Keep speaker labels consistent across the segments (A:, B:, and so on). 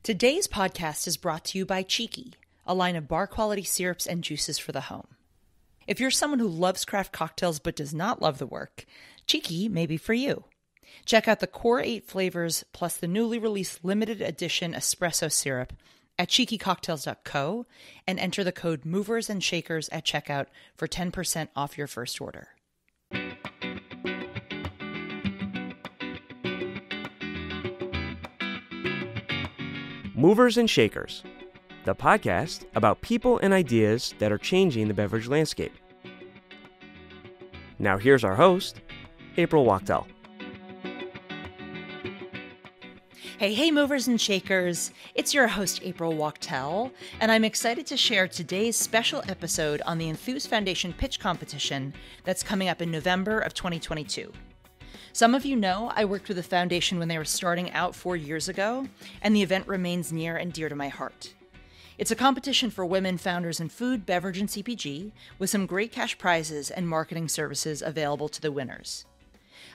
A: Today's podcast is brought to you by Cheeky, a line of bar-quality syrups and juices for the home. If you're someone who loves craft cocktails but does not love the work, Cheeky may be for you. Check out the core 8 flavors plus the newly released limited edition espresso syrup at cheekycocktails.co and enter the code Movers and Shakers at checkout for 10% off your first order.
B: Movers and Shakers, the podcast about people and ideas that are changing the beverage landscape. Now here's our host, April Wachtel.
A: Hey, movers and shakers. It's your host, April Wachtel, and I'm excited to share today's special episode on the Enthuse Foundation Pitch Competition that's coming up in November of 2022. Some of you know I worked with the foundation when they were starting out 4 years ago, and the event remains near and dear to my heart. It's a competition for women founders in food, beverage, and CPG, with some great cash prizes and marketing services available to the winners.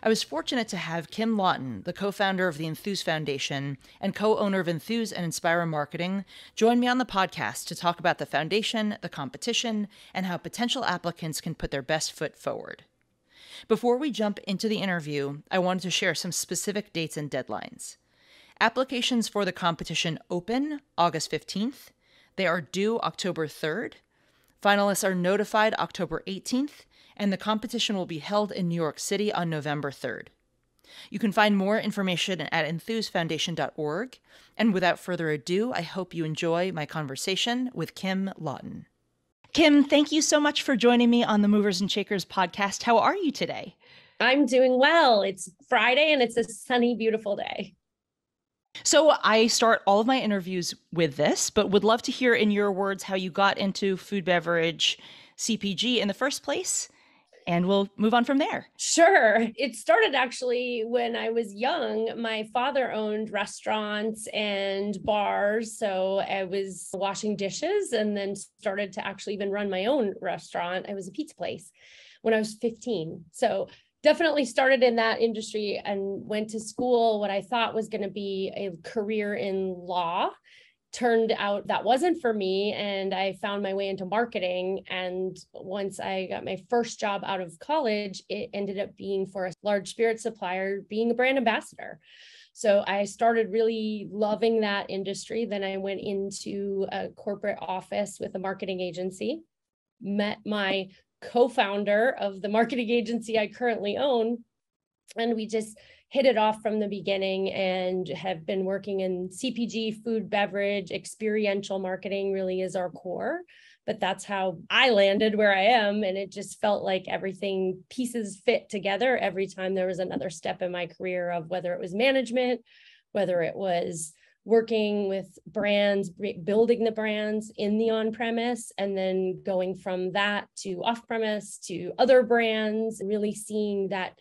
A: I was fortunate to have Kim Lawton, the co-founder of the Enthuse Foundation and co-owner of Enthuse and Inspira Marketing, join me on the podcast to talk about the foundation, the competition, and how potential applicants can put their best foot forward. Before we jump into the interview, I wanted to share some specific dates and deadlines. Applications for the competition open August 15th. They are due October 3rd. Finalists are notified October 18th, and the competition will be held in New York City on November 3rd. You can find more information at enthusefoundation.org. And without further ado, I hope you enjoy my conversation with Kim Lawton. Kim, thank you so much for joining me on the Movers and Shakers podcast. How are you today?
C: I'm doing well. It's Friday and it's a sunny, beautiful day.
A: So I start all of my interviews with this, but would love to hear in your words how you got into food, beverage, CPG in the first place, and we'll move on from there.
C: Sure. It started actually when I was young. My father owned restaurants and bars. So I was washing dishes and then started to actually even run my own restaurant. I was a pizza place when I was 15. So definitely started in that industry and went to school. What I thought was going to be a career in law turned out that wasn't for me. And I found my way into marketing. And once I got my first job out of college, it ended up being for a large spirit supplier, being a brand ambassador. So I started really loving that industry. Then I went into a corporate office with a marketing agency, met my co-founder of the marketing agency I currently own, and we just hit it off from the beginning and have been working in CPG, food, beverage, experiential marketing really is our core. But that's how I landed where I am. And it just felt like everything pieces fit together every time there was another step in my career of whether it was management, whether it was working with brands, building the brands in the on-premise, and then going from that to off-premise to other brands, really seeing that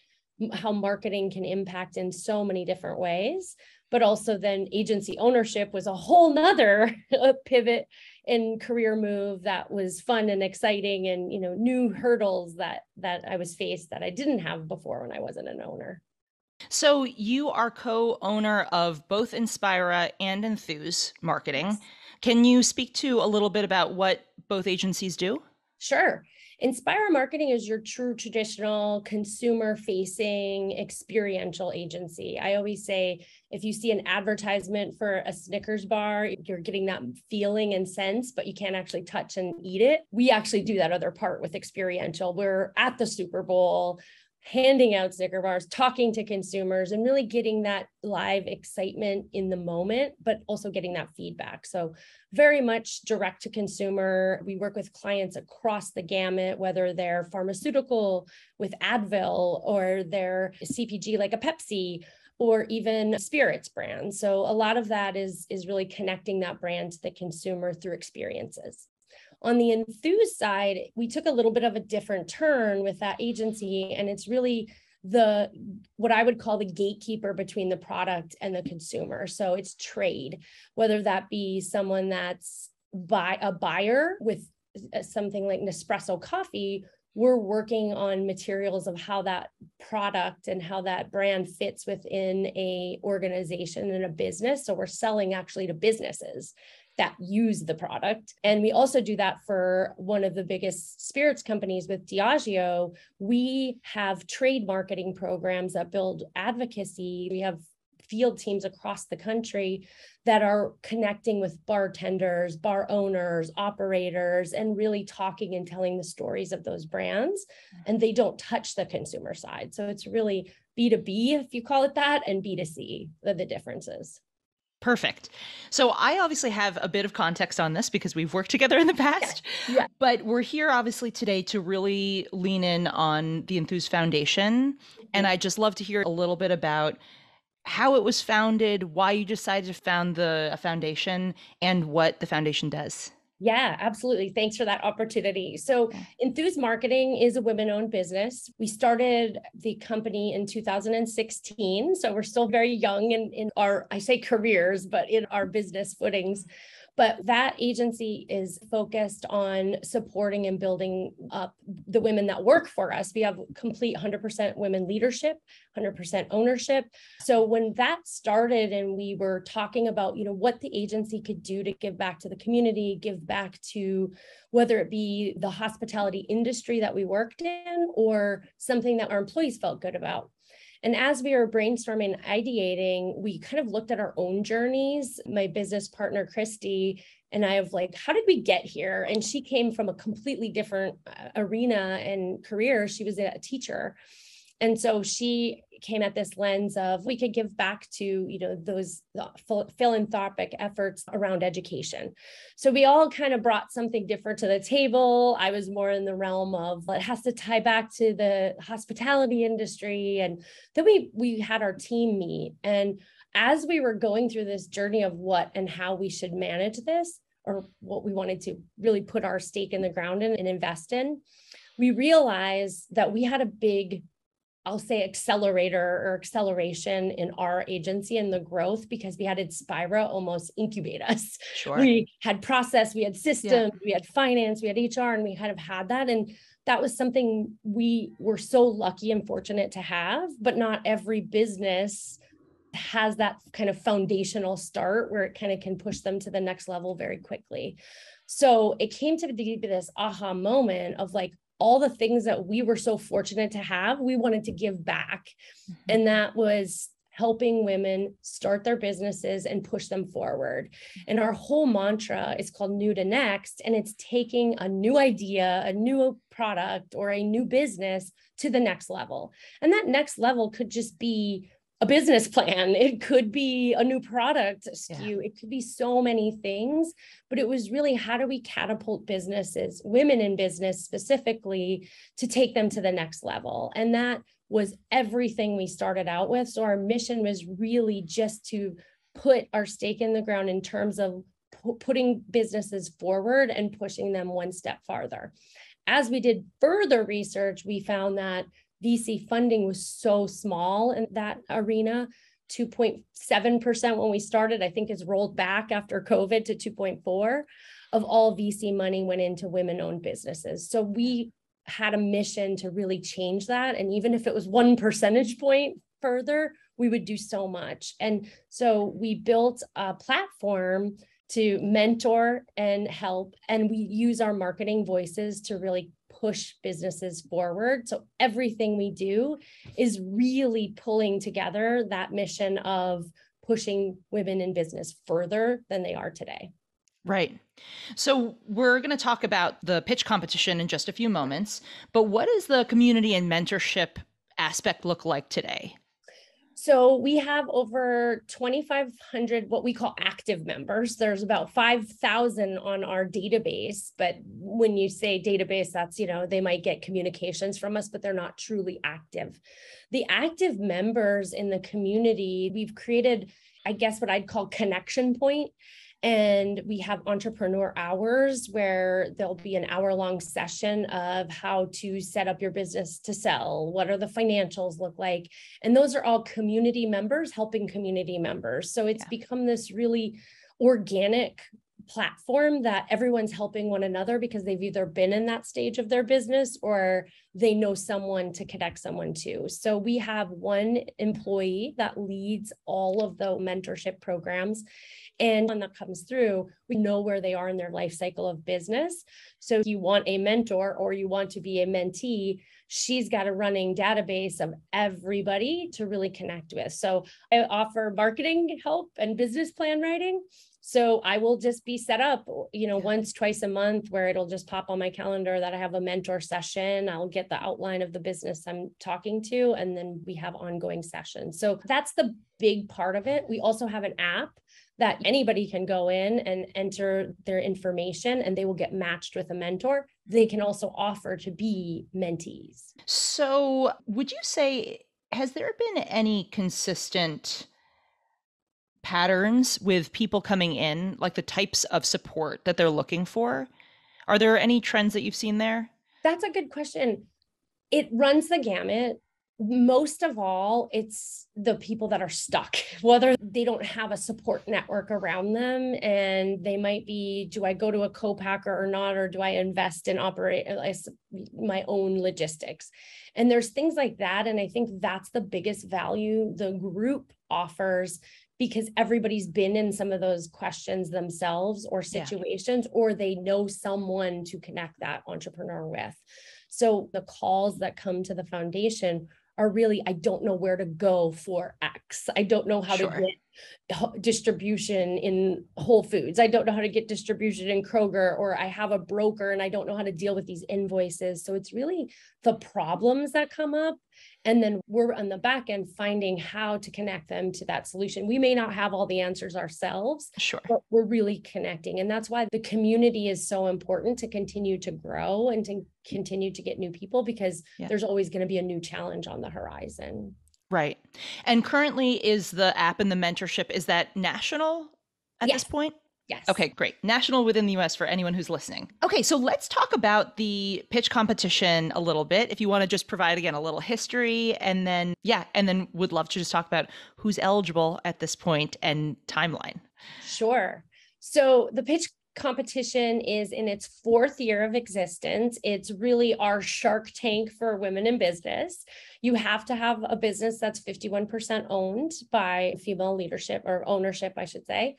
C: how marketing can impact in so many different ways. But also then agency ownership was a whole nother pivot and career move that was fun and exciting, and new hurdles that I was faced that I didn't have before when I wasn't an owner.
A: So you are co-owner of both Inspira and Enthuse Marketing.
C: Yes.
A: Can you speak to a little bit about what both agencies do?
C: Sure. Inspira Marketing is your true traditional consumer-facing experiential agency. I always say, if you see an advertisement for a Snickers bar, you're getting that feeling and sense, but you can't actually touch and eat it. We actually do that other part with experiential. We're at the Super Bowl, handing out Snicker bars, talking to consumers, and really getting that live excitement in the moment, but also getting that feedback. So very much direct to consumer. We work with clients across the gamut, whether they're pharmaceutical with Advil, or they're CPG like a Pepsi, or even spirits brands. So a lot of that is really connecting that brand to the consumer through experiences. On the Enthuse side, we took a little bit of a different turn with that agency, and it's really what I would call the gatekeeper between the product and the consumer. So it's trade, whether that be someone that's a buyer with something like Nespresso coffee, we're working on materials of how that product and how that brand fits within a organization and a business. So we're selling actually to businesses that use the product. And we also do that for one of the biggest spirits companies with Diageo. We have trade marketing programs that build advocacy. We have field teams across the country that are connecting with bartenders, bar owners, operators, and really talking and telling the stories of those brands. And they don't touch the consumer side. So it's really B2B, if you call it that, and B2C, the differences.
A: Perfect. So I obviously have a bit of context on this because we've worked together in the past,
C: Yeah.
A: but we're here obviously today to really lean in on the Enthuse Foundation. And I'd just love to hear a little bit about how it was founded, why you decided to found the foundation, and what the foundation does.
C: Yeah, absolutely. Thanks for that opportunity. So Enthuse Marketing is a women-owned business. We started the company in 2016. So we're still very young in our, I say careers, but in our business footings. But that agency is focused on supporting and building up the women that work for us. We have complete 100% women leadership, 100% ownership. So when that started and we were talking about, what the agency could do to give back to the community, give back to whether it be the hospitality industry that we worked in or something that our employees felt good about. And as we were brainstorming and ideating, we kind of looked at our own journeys. My business partner, Christy, and I have how did we get here? And she came from a completely different arena and career. She was a teacher. And so she came at this lens of we could give back to, those philanthropic efforts around education. So we all kind of brought something different to the table. I was more in the realm of it has to tie back to the hospitality industry. And then we had our team meet. And as we were going through this journey of what and how we should manage this, or what we wanted to really put our stake in the ground in and invest in, we realized that we had a big, I'll say accelerator or acceleration in our agency and the growth because we had Inspira almost incubate us.
A: Sure.
C: We had process, we had systems, we had finance, we had HR, and we kind of had that. And that was something we were so lucky and fortunate to have, but not every business has that kind of foundational start where it kind of can push them to the next level very quickly. So it came to be this aha moment of all the things that we were so fortunate to have, we wanted to give back. Mm-hmm. And that was helping women start their businesses and push them forward. And our whole mantra is called New to Next, and it's taking a new idea, a new product, or a new business to the next level. And that next level could just be a business plan. It could be a new product SKU. Yeah. It could be so many things, but it was really how do we catapult businesses, women in business specifically, to take them to the next level. And that was everything we started out with. So our mission was really just to put our stake in the ground in terms of putting businesses forward and pushing them one step farther. As we did further research, we found that VC funding was so small in that arena. 2.7% when we started, I think is rolled back after COVID to 2.4 of all VC money went into women-owned businesses. So we had a mission to really change that. And even if it was 1 percentage point further, we would do so much. And so we built a platform to mentor and help, and we use our marketing voices to really push businesses forward. So everything we do is really pulling together that mission of pushing women in business further than they are today.
A: Right. So we're going to talk about the pitch competition in just a few moments, but what does the community and mentorship aspect look like today?
C: So we have over 2,500 what we call active members. There's about 5,000 on our database. But when you say database, that's, they might get communications from us, but they're not truly active. The active members in the community, we've created, I guess, what I'd call connection point. And we have entrepreneur hours where there'll be an hour-long session of how to set up your business to sell. What are the financials look like? And those are all community members helping community members. So it's become this really organic platform that everyone's helping one another because they've either been in that stage of their business or they know someone to connect someone to. So we have one employee that leads all of the mentorship programs. And when that comes through, we know where they are in their life cycle of business. So if you want a mentor or you want to be a mentee, she's got a running database of everybody to really connect with. So I offer marketing help and business plan writing. So I will just be set up, once, twice a month where it'll just pop on my calendar that I have a mentor session. I'll get the outline of the business I'm talking to, and then we have ongoing sessions. So that's the big part of it. We also have an app that anybody can go in and enter their information and they will get matched with a mentor. They can also offer to be mentees.
A: So would you say, has there been any consistent patterns with people coming in, like the types of support that they're looking for? Are there any trends that you've seen there?
C: That's a good question. It runs the gamut. Most of all, it's the people that are stuck, whether they don't have a support network around them, and they might be, do I go to a co-packer or not, or do I invest in operate my own logistics? And there's things like that. And I think that's the biggest value the group offers, because everybody's been in some of those questions themselves or situations, or they know someone to connect that entrepreneur with. So the calls that come to the foundation are really, I don't know where to go for X. I don't know how to get distribution in Whole Foods. I don't know how to get distribution in Kroger, or I have a broker and I don't know how to deal with these invoices. So it's really the problems that come up. And then we're on the back end finding how to connect them to that solution. We may not have all the answers ourselves, but we're really connecting. And that's why the community is so important to continue to grow and to continue to get new people, because there's always going to be a new challenge on the horizon.
A: Right. And currently, is the app and the mentorship, is that national at this point?
C: Yes.
A: Okay, great. National within the US for anyone who's listening. Okay, so let's talk about the pitch competition a little bit. If you want to just provide, again, a little history, and then would love to just talk about who's eligible at this point and timeline.
C: Sure. So the pitch competition is in its 4th year of existence. It's really our Shark Tank for women in business. You have to have a business that's 51% owned by female leadership, or ownership, I should say.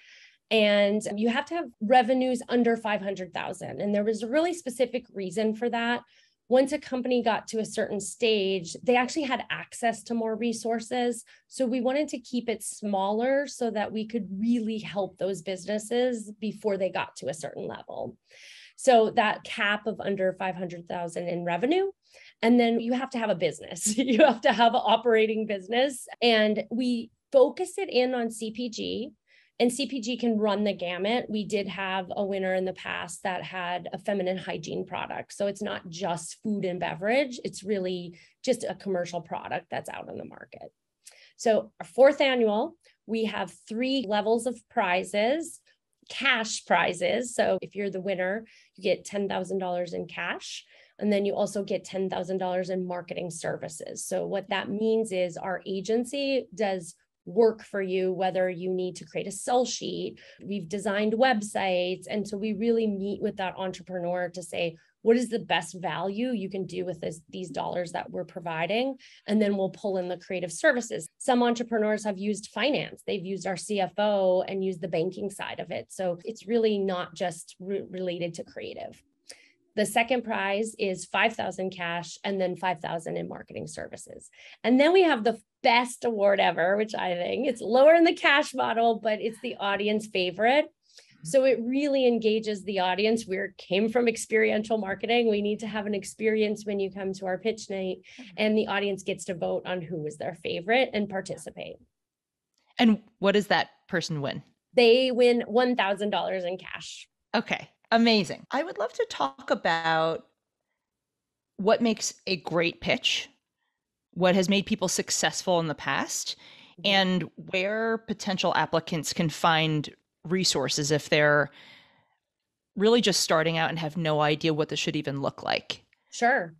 C: And you have to have revenues under 500,000. And there was a really specific reason for that. Once a company got to a certain stage, they actually had access to more resources. So we wanted to keep it smaller so that we could really help those businesses before they got to a certain level. So that cap of under 500,000 in revenue. And then you have to have a business. You have to have an operating business. And we focus it in on CPG. And CPG can run the gamut. We did have a winner in the past that had a feminine hygiene product. So it's not just food and beverage. It's really just a commercial product that's out on the market. So our 4th annual, we have 3 levels of prizes, cash prizes. So if you're the winner, you get $10,000 in cash. And then you also get $10,000 in marketing services. So what that means is our agency does work for you, whether you need to create a sell sheet. We've designed websites. And so we really meet with that entrepreneur to say, what is the best value you can do with these dollars that we're providing? And then we'll pull in the creative services. Some entrepreneurs have used finance. They've used our CFO and used the banking side of it. So it's really not just related to creative. The second prize is 5,000 cash and then 5,000 in marketing services. And then we have the best award ever, which I think it's lower in the cash model, but it's the audience favorite. So it really engages the audience. We came from experiential marketing. We need to have an experience when you come to our pitch night, and the audience gets to vote on who was their favorite and participate.
A: And what does that person win?
C: They win $1,000 in cash.
A: Okay. Amazing. I would love to talk about what makes a great pitch, what has made people successful in the past, and where potential applicants can find resources if they're really just starting out and have no idea what this should even look like.
C: Sure.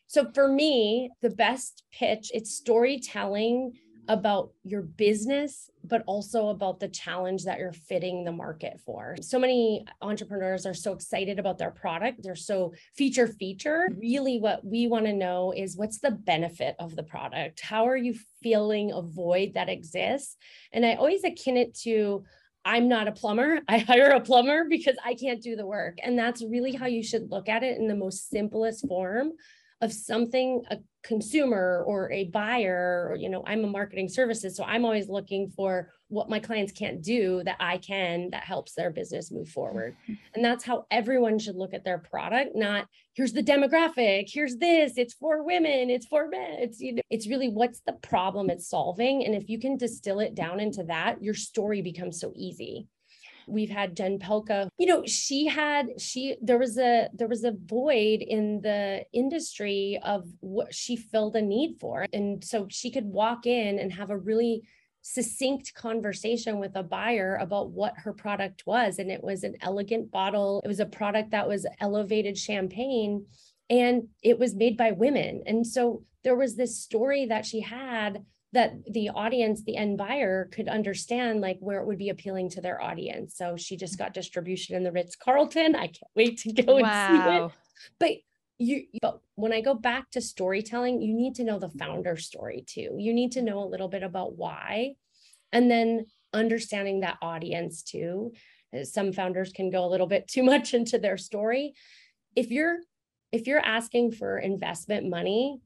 C: So for me, the best pitch, it's storytelling about your business, but also about the challenge that you're fitting the market for. So many entrepreneurs are so excited about their product. They're so feature. Really what we want to know is what's the benefit of the product? How are you filling a void that exists? And I always akin it to, I'm not a plumber. I hire a plumber because I can't do the work. And that's really how you should look at it in the most simplest form of something a consumer or a buyer, or, I'm a marketing services. So I'm always looking for what my clients can't do that I can, that helps their business move forward. And that's how everyone should look at their product, not here's the demographic, here's this, it's for women, it's for men. It's really what's the problem it's solving. And if you can distill it down into that, your story becomes so easy. We've had Jen Pelka, there was a void in the industry of what she filled a need for. And so she could walk in and have a really succinct conversation with a buyer about what her product was. And it was an elegant bottle. It was a product that was elevated champagne, and it was made by women. And so there was this story that she had that the audience, the end buyer, could understand, like where it would be appealing to their audience. So she just got distribution in the Ritz-Carlton. I can't wait to go and see it. But when I go back to storytelling, you need to know the founder story too. You need to know a little bit about why, and then understanding that audience too. Some founders can go a little bit too much into their story. If you're asking for investment money,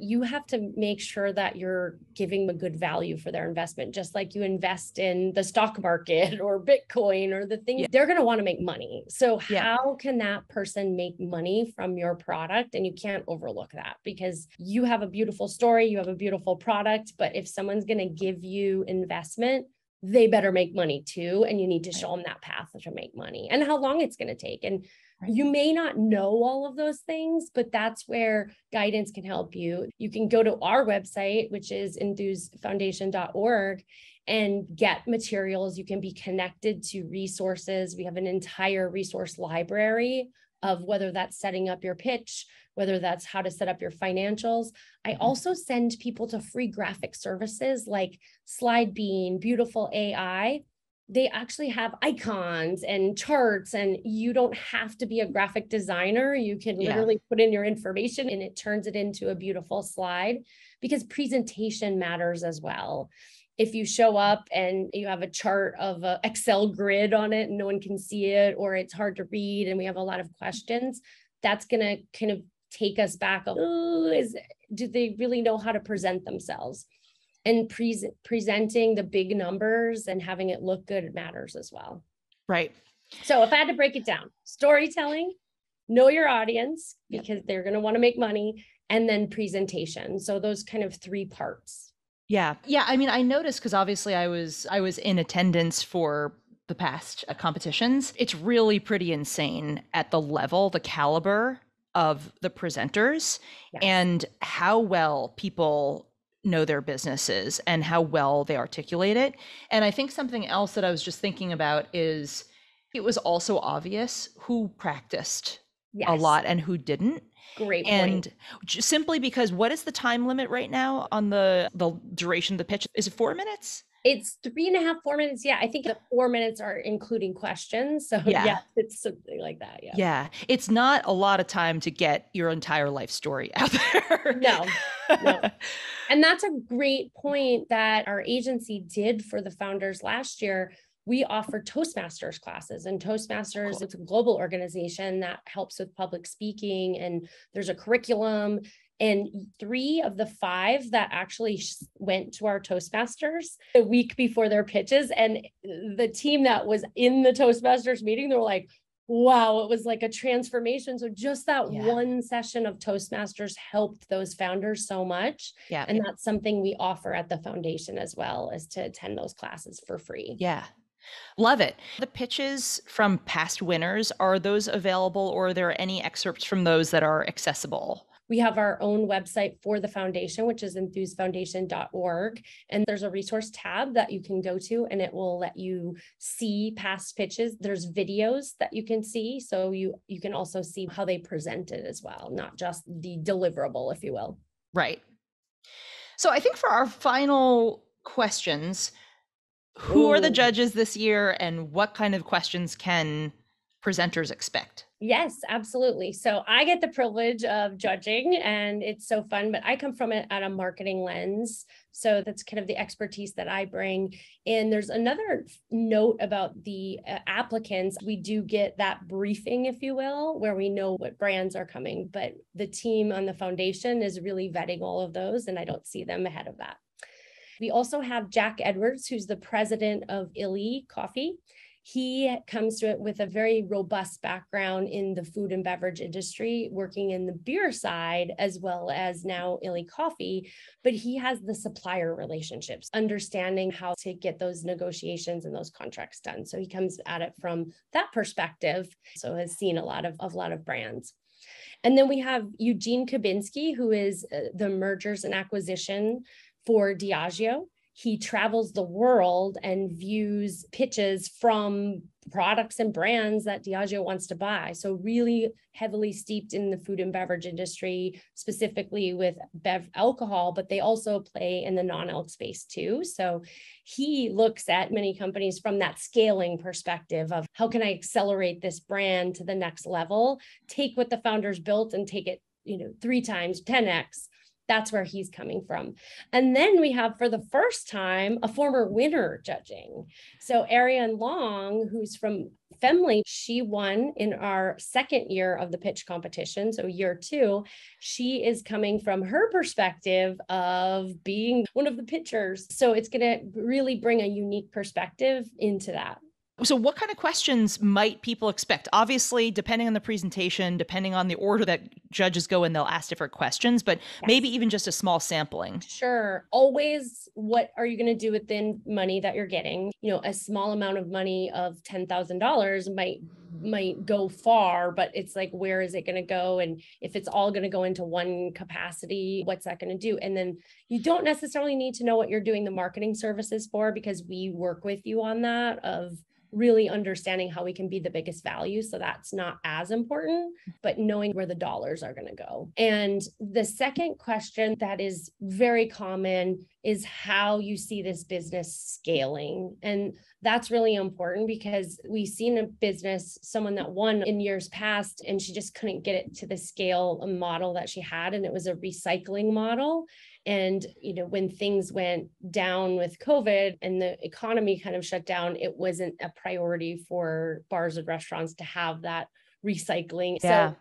C: you have to make sure that you're giving them a good value for their investment, just like you invest in the stock market or Bitcoin or the things. They're going to want to make money. So how can that person make money from your product? And you can't overlook that, because you have a beautiful story, you have a beautiful product, but if someone's going to give you investment, they better make money too. And you need to show them that path to make money and how long it's going to take. And you may not know all of those things, but that's where guidance can help you. You can go to our website, which is enthusefoundation.org, and get materials. You can be connected to resources. We have an entire resource library of whether that's setting up your pitch, whether that's how to set up your financials. I also send people to free graphic services like SlideBean, Beautiful AI. They actually have icons and charts, and you don't have to be a graphic designer. You can literally put in your information and it turns it into a beautiful slide, because presentation matters as well. If you show up and you have a chart of an Excel grid on it and no one can see it, or it's hard to read and we have a lot of questions, that's going to kind of take us back. Do they really know how to present themselves? And presenting the big numbers and having it look good matters as well.
A: Right.
C: So if I had to break it down, storytelling, know your audience, because they're going to want to make money, and then presentation. So those kind of three parts.
A: Yeah. I mean, I noticed, because obviously I was in attendance for the past competitions. It's really pretty insane at the level, the caliber of the presenters, and how well people know their businesses and how well they articulate it. And I think something else that I was just thinking about is it was also obvious who practiced a lot and who didn't.
C: Great point.
A: And simply because, what is the time limit right now on the duration of the pitch? Is it 4 minutes?
C: It's 3.5, 4 minutes. Yeah. I think the 4 minutes are including questions. So it's something like that.
A: Yeah. It's not a lot of time to get your entire life story out there.
C: No. And that's a great point that our agency did for the founders last year. We offer Toastmasters classes, and Toastmasters, it's a global organization that helps with public speaking, and there's a curriculum. And 3 of the 5 that actually went to our Toastmasters a week before their pitches, and the team that was in the Toastmasters meeting, they were like, wow, it was like a transformation. So just that one session of Toastmasters helped those founders so much. Yeah. And that's something we offer at the foundation as well, is to attend those classes for free.
A: Yeah. Love it. The pitches from past winners, are those available, or are there any excerpts from those that are accessible?
C: We have our own website for the foundation, which is enthusefoundation.org. And there's a resource tab that you can go to, and it will let you see past pitches. There's videos that you can see. So you can also see how they present it as well, not just the deliverable, if you will.
A: Right. So I think for our final questions, who are the judges this year and what kind of questions can presenters expect?
C: Yes, absolutely. So I get the privilege of judging and it's so fun, but I come from it at a marketing lens. So that's kind of the expertise that I bring. And there's another note about the applicants. We do get that briefing, if you will, where we know what brands are coming, but the team on the foundation is really vetting all of those, and I don't see them ahead of that. We also have Jack Edwards, who's the president of Illy Coffee. He comes to it with a very robust background in the food and beverage industry, working in the beer side as well as now Illy Coffee, but he has the supplier relationships, understanding how to get those negotiations and those contracts done. So he comes at it from that perspective, so has seen a lot of brands. And then we have Eugene Kabinski, who is the mergers and acquisition for Diageo. He travels the world and views pitches from products and brands that Diageo wants to buy. So really heavily steeped in the food and beverage industry, specifically with alcohol, but they also play in the non-alc space too. So he looks at many companies from that scaling perspective of how can I accelerate this brand to the next level, take what the founders built and take it, 3 times, 10x. That's where he's coming from. And then we have, for the first time, a former winner judging. So Ariane Long, who's from Femly, she won in our second year of the pitch competition. So year 2, she is coming from her perspective of being one of the pitchers. So it's going to really bring a unique perspective into that.
A: So what kind of questions might people expect? Obviously, depending on the presentation, depending on the order that judges go in, they'll ask different questions, but maybe even just a small sampling.
C: Sure. Always, what are you going to do with the money that you're getting? A small amount of money of $10,000 might go far, but it's like, where is it going to go? And if it's all going to go into one capacity, what's that going to do? And then you don't necessarily need to know what you're doing the marketing services for, because we work with you on that, of really understanding how we can be the biggest value. So that's not as important, but knowing where the dollars are going to go. And the second question that is very common is how you see this business scaling. And that's really important, because we've seen a business, someone that won in years past, and she just couldn't get it to the scale model that she had. And it was a recycling model. And, when things went down with COVID and the economy kind of shut down, it wasn't a priority for bars and restaurants to have that recycling.
A: Yeah.
C: So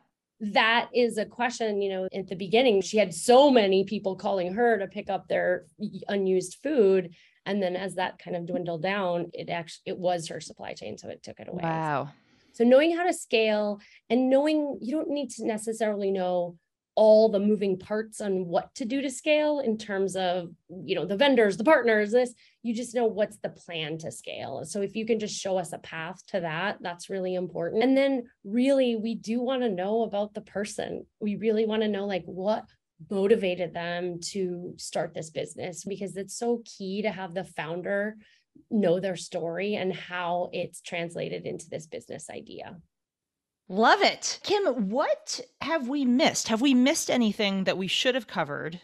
C: that is a question, at the beginning, she had so many people calling her to pick up their unused food. And then as that kind of dwindled down, it was her supply chain. So it took it away.
A: Wow.
C: So knowing how to scale, and knowing you don't need to necessarily know all the moving parts on what to do to scale in terms of, the vendors, the partners, you just know what's the plan to scale. So if you can just show us a path to that, that's really important. And then really, we do want to know about the person. We really want to know what motivated them to start this business, because it's so key to have the founder know their story and how it's translated into this business idea.
A: Love it. Kim, what have we missed? Have we missed anything that we should have covered?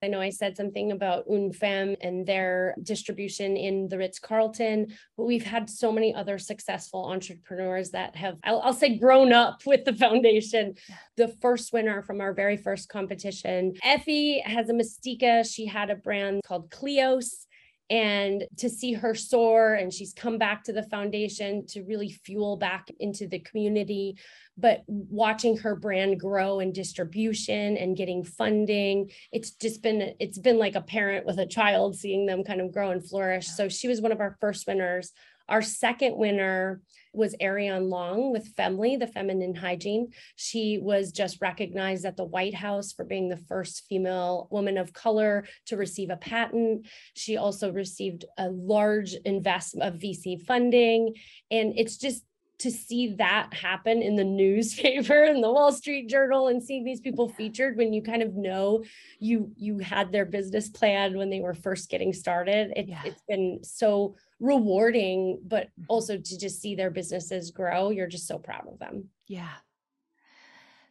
C: I know I said something about Une Femme and their distribution in the Ritz-Carlton, but we've had so many other successful entrepreneurs that have, I'll say, grown up with the foundation. The first winner from our very first competition, Effie, has a Mystica. She had a brand called Cleos. And to see her soar, and she's come back to the foundation to really fuel back into the community, but watching her brand grow in distribution and getting funding, it's been like a parent with a child, seeing them kind of grow and flourish. So she was one of our first winners. Our second winner was Ariane Long with Femly, the feminine hygiene. She was just recognized at the White House for being the first female woman of color to receive a patent. She also received a large investment of VC funding. And it's just to see that happen in the newspaper and the Wall Street Journal, and seeing these people featured when you kind of know you had their business plan when they were first getting started. It's been so rewarding, but also to just see their businesses grow. You're just so proud of them.
A: Yeah.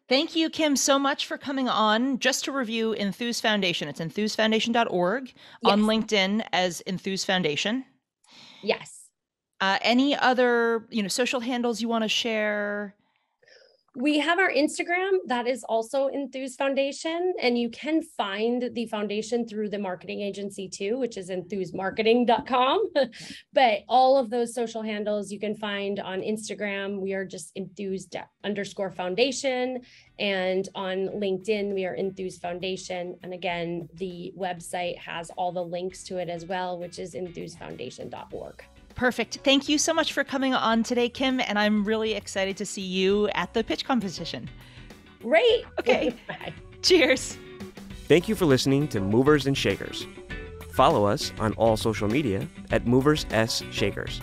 A: Thank you, Kim, so much for coming on. Just to review Enthuse Foundation, it's enthusefoundation.org, on LinkedIn as Enthuse Foundation.
C: Yes.
A: Any other, social handles you want to share?
C: We have our Instagram that is also Enthuse Foundation, and you can find the foundation through the marketing agency too, which is enthusemarketing.com. But all of those social handles you can find on Instagram. We are just Enthuse_Foundation, and on LinkedIn we are Enthuse Foundation. And again, the website has all the links to it as well, which is enthusefoundation.org.
A: Perfect. Thank you so much for coming on today, Kim, and I'm really excited to see you at the pitch competition.
C: Great.
A: Okay.
C: Bye.
A: Cheers.
B: Thank you for listening to Movers and Shakers. Follow us on all social media at Movers S Shakers.